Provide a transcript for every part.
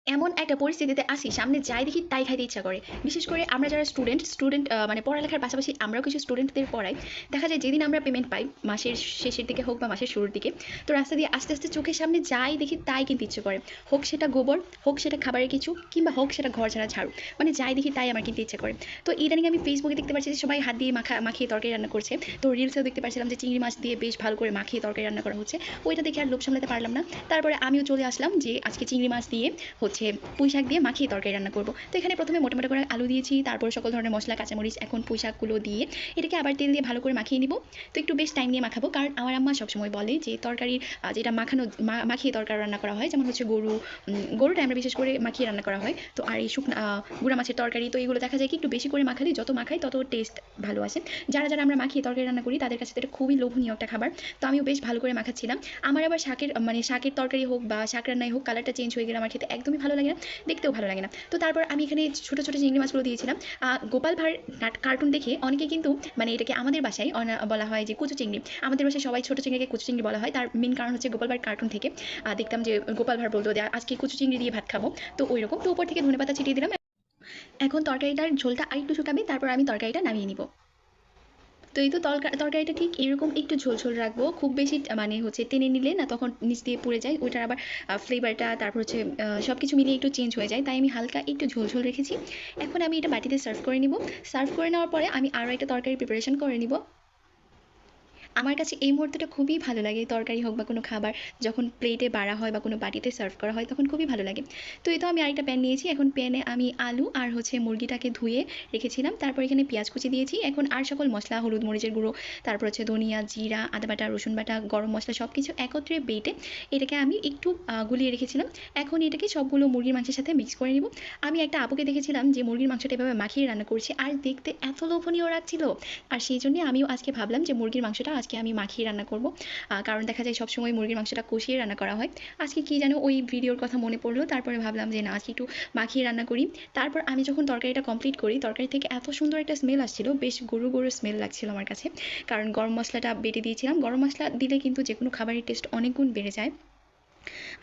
এমন একটা পরিস্থিতিতে আসি, সামনে যাই দেখি তাই খাইতে ইচ্ছা করে। বিশেষ করে আমরা যারা স্টুডেন্ট মানে পড়ালেখার পাশাপাশি আমরাও কিছু স্টুডেন্টদের পড়াই। দেখা যায় যেদিন আমরা পেমেন্ট পাই, মাসের শেষের দিকে হোক বা মাসের শুরুর দিকে, তো রাস্তা দিয়ে আস্তে আস্তে চোখের সামনে যাই দেখি তাই কিনতে ইচ্ছে করে। হোক সেটা গোবর, হোক সেটা খাবারের কিছু, কিংবা হোক সেটা ঘর ঝাড়া ঝাড়ু, মানে যাই দেখি তাই আমার কিনতে ইচ্ছে করে। তো ইদানিং আমি ফেসবুকে দেখতে পাচ্ছি যে সবাই হাত দিয়ে মাখিয়ে তরকারি রান্না করছে। তো রিলসেও দেখতে পাচ্ছিলাম যে চিংড়ি মাছ দিয়ে বেশ ভালো করে মাখিয়ে তরকারি রান্না করা হচ্ছে। ওইটা দেখে আর লোভ সামলাতে পারলাম না। তারপরে আমিও চলে আসলাম যে আজকে চিংড়ি মাছ দিয়ে হচ্ছে পুঁই শাক দিয়ে মাখিয়ে তরকারি রান্না করব। তো এখানে প্রথমে মোটামুটি করে আলু দিয়েছি, তারপর সকল ধরনের মশলা, কাঁচামরিচ, এখন পুঁই শাকগুলো দিয়ে এটাকে আবার তেল দিয়ে ভালো করে মাখিয়ে নিব। তো একটু বেশ টাইম নিয়ে মাখাবো, কারণ আমার আম্মা সবসময় বলে যে তরকারির যেটা মাখিয়ে তরকারি রান্না করা হয়, যেমন হচ্ছে গরুটা আমরা বিশেষ করে মাখিয়ে রান্না করা হয়। তো আর এই শুকনা গুঁড়া মাছের তরকারি, তো এগুলো দেখা যায় কি একটু বেশি করে মাখালে যত মাখাই তত টেস্ট ভালো আসে। যারা যারা আমরা মাখিয়ে তরকারি রান্না করি তাদের কাছে এটা খুবই লোভনীয় একটা খাবার। তো আমিও বেশ ভালো করে মাখাচ্ছিলাম। আমার আবার শাকের তরকারি হোক বা শাক রান্নাই হোক, কালারটা চেঞ্জ হয়ে গেলে আমার খেতে একদমই ভালো লাগে না, দেখতেও ভালো লাগে না। তো তারপর আমি এখানে ছোটো ছোটো চিংড়ি মাছগুলো দিয়েছিলাম। গোপাল ভাঁড় কার্টুন দেখে অনেকে কিন্তু মানে এটাকে আমাদের বাসায় বলা হয় যে কুচু চিংড়ি। আমাদের বাসায় সবাই ছোটো চিংড়িকে কুচু চিংড়ি বলা হয়। তার মেন কারণ হচ্ছে গোপাল ভাঁড় কার্টুন থেকে দেখতাম যে গোপাল ভাঁড় বলতো যে আজকে কুচু চিংড়ি দিয়ে ভাত খাবো। তো ওই রকম। তো উপর থেকে ধনেপাতা ছিটিয়ে দিলাম। এখন তরকারিটার ঝোলটা আরেকটু শুকাবে, তারপর আমি তরকারিটা নামিয়ে নিব। তো এই তো তরকারিটা ঠিক এরকম একটু ঝোল ঝোল রাখবো, খুব বেশি মানে হচ্ছে টেনে নিলে না তখন নিচ দিয়ে পুড়ে যায়, ওইটার আবার ফ্লেভারটা তারপর হচ্ছে সব কিছু মিলিয়ে একটু চেঞ্জ হয়ে যায়, তাই আমি হালকা একটু ঝোল ঝোল রেখেছি। এখন আমি এটা বাটিতে সার্ভ করে নিব। সার্ভ করে নেওয়ার পরে আমি আরও একটা তরকারি প্রিপারেশন করে নিব। আমার কাছে এই মুহূর্তটা খুবই ভালো লাগে, তরকারি হোক বা কোনো খাবার যখন প্লেটে বাড়া হয় বা কোনো বাটিতে সার্ভ করা হয় তখন খুবই ভালো লাগে। তো এই তো আমি আরেকটা প্যান নিয়েছি, এখন প্যানে আমি আলু আর হচ্ছে মুরগিটাকে ধুয়ে রেখেছিলাম, তারপর এখানে পেঁয়াজ কুচি দিয়েছি, এখন আর সকল মশলা, হলুদ মরিচের গুঁড়ো, তারপর হচ্ছে ধনিয়া, জিরা, আদা বাটা, রসুন বাটা, গরম মশলা সব কিছু একত্রে বেটে এটাকে আমি একটু গুলিয়ে রেখেছিলাম। এখন এটাকে সবগুলো মুরগির মাংসের সাথে মিক্স করে নিব। আমি একটা আপুকে দেখেছিলাম যে মুরগির মাংসটা এভাবে মাখিয়ে রান্না করছে আর দেখতে এত লোভনীয় লাগছিল, আর সেই জন্যে আমিও আজকে ভাবলাম যে মুরগির মাংসটা আজকে আমি মাখিয়ে রান্না করব। কারণ দেখা যায় সবসময় মুরগির মাংসটা কষিয়ে রান্না করা হয়। আজকে কী যেন ওই ভিডিওর কথা মনে পড়লো, তারপরে ভাবলাম যে না আজকে একটু মাখিয়ে রান্না করি। তারপর আমি যখন তরকারিটা কমপ্লিট করি, তরকারি থেকে এত সুন্দর একটা স্মেল আসছিল, বেশ গরু গরু স্মেল লাগছিল আমার কাছে, কারণ গরম মশলাটা বেটে দিয়েছিলাম। গরম মশলা দিলে কিন্তু যে কোনো খাবারের টেস্ট অনেক গুণ বেড়ে যায়।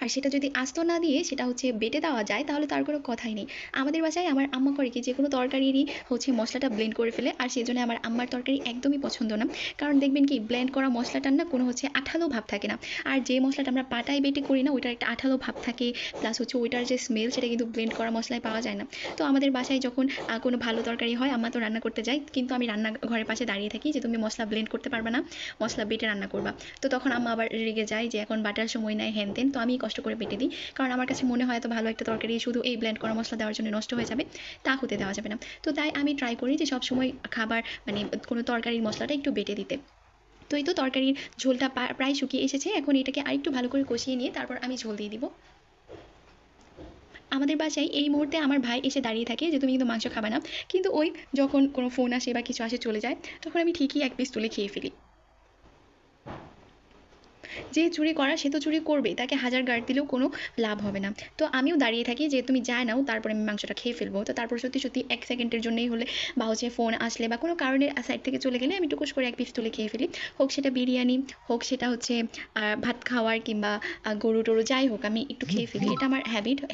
আর সেটা যদি আস্ত না দিয়ে সেটা হচ্ছে বেটে দেওয়া যায় তাহলে তার কোনো কথাই নেই। আমাদের বাসায় আমার আম্মা করে কি যে কোনো তরকারিরই হচ্ছে মশলাটা ব্লেন্ড করে ফেলে, আর সেই জন্য আমার আম্মার তরকারি একদমই পছন্দ না। কারণ দেখবেন কি ব্লেন্ড করা মশলাটার না কোনো হচ্ছে আঠালো ভাব থাকে না, আর যে মশলাটা আমরা পাটায় বেটে করি না ওইটার একটা আঠালো ভাব থাকে, প্লাস হচ্ছে ওইটার যে স্মেল সেটা কিন্তু ব্লেন্ড করা মশলায় পাওয়া যায় না। তো আমাদের বাসায় যখন কোনো ভালো তরকারি হয় আম্মা তো রান্না করতে যায়, কিন্তু আমি রান্নাঘরের পাশে দাঁড়িয়ে থাকি যে তুমি মশলা ব্লেন্ড করতে পারবে না, মশলা বেটে রান্না করবা। তো তখন আম্মা আবার রেগে যায় যে এখন বাটার সময় নেয় হ্যান তেন, তো আমি কষ্ট করে বেটে দিই। কারণ আমার কাছে মনে হয় এত ভালো একটা তরকারি শুধু এই ব্লেন্ড করা মশলা দেওয়ার জন্য নষ্ট হয়ে যাবে, তা হতে দেওয়া যাবে না। তো তাই আমি ট্রাই করি যে সবসময় খাবার মানে কোনো তরকারির মশলাটা একটু বেটে দিতে। তো এই তো তরকারির ঝোলটা প্রায় শুকিয়ে এসেছে, এখন এটাকে আরেকটু ভালো করে কষিয়ে নিয়ে তারপর আমি ঝোল দিয়ে দিব। আমাদের বাসায় এই মুহূর্তে আমার ভাই এসে দাঁড়িয়ে থাকে যে তুমি কিন্তু মাংস খাবে না, কিন্তু ওই যখন কোনো ফোন আসে বা কিছু আসে চলে যায় তখন আমি ঠিকই এক পিস তুলে খেয়ে ফেলি। যে চুরি করা সে তো চুরি করবেই, তাকে হাজার গার্ড দিলেও কোনো লাভ হবে না। তো আমিও দাঁড়িয়ে থাকি যে তুমি যায় নাও, তারপরে আমি মাংসটা খেয়ে ফেলবো। তো তারপর সত্যি সত্যি এক সেকেন্ডের জন্যই হলে বা হচ্ছে ফোন আসলে বা কোনো কারণের সাইড থেকে চলে গেলে আমি টুকুস করে এক পিস তুলে খেয়ে ফেলি। হোক সেটা বিরিয়ানি, হোক সেটা হচ্ছে ভাত খাওয়ার, কিংবা গরু টরু যাই হোক আমি একটু খেয়ে ফেলি, এটা আমার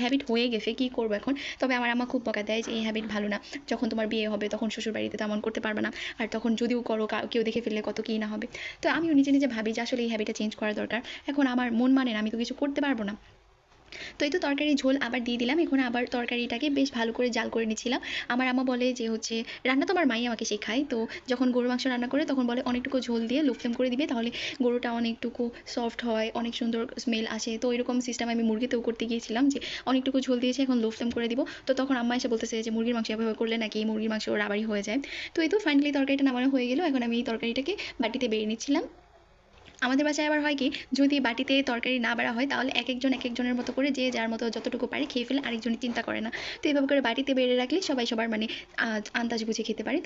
হ্যাবিট হয়ে গেছে, কী করবো এখন। তবে আমার আম্মা খুব বকা দেয় যে এই হ্যাবিট ভালো না, যখন তোমার বিয়ে হবে তখন শ্বশুর বাড়িতে তেমন করতে পারবে না, আর তখন যদিও করো কেউ দেখে ফেললে কত কী না হবে। তো আমিও নিজে নিজে ভাবি যে আসলে এই হ্যাবিটটা চেঞ্জ করা দরকার। এখন আমার মন মানে না, আমি তো কিছু করতে পারবো না। তো এই তো তরকারির ঝোল আবার দিয়ে দিলাম, এখন আবার তরকারিটাকে বেশ ভালো করে জাল করে নিচ্ছিলাম। আমার আম্মা বলে যে হচ্ছে রান্না তো আমার মাই আমাকে শেখায়, তো যখন গরুর মাংস রান্না করে তখন বলে অনেকটুকু ঝোল দিয়ে লো ফ্লেম করে দিবে, তাহলে গরুটা অনেকটুকু সফট হয়, অনেক সুন্দর স্মেল আসে। তো এরকম সিস্টেম আমি মুরগিতেও করতে গিয়েছিলাম যে অনেকটুকু ঝোল দিয়েছি এখন লো ফ্লেম করে দিব। তো তখন আম্মা এসে বলতেছে যে মুরগির মাংস এভাবে করলে নাকি মুরগির মাংস রাবারি হয়ে যায়। তো এই তো ফাইনালি তরকারিটা নামানো হয়ে গেল, এখন আমি এই তরকারিটাকে বাটিতে বেড়ে নিচ্ছিলাম। আমাদের বাসায় আবার হয় কি, যদি বাটিতে তরকারি না বাড়া হয় তাহলে এক একজন এক একজনের মতো করে যে যার মতো যতটুকু পারে খেয়ে ফেলে, আরেকজনই চিন্তা করে না। তো এভাবে করে বাটিতে বেড়ে রাখলে সবাই সবার মানে আন্দাজ বুঝে খেতে পারে।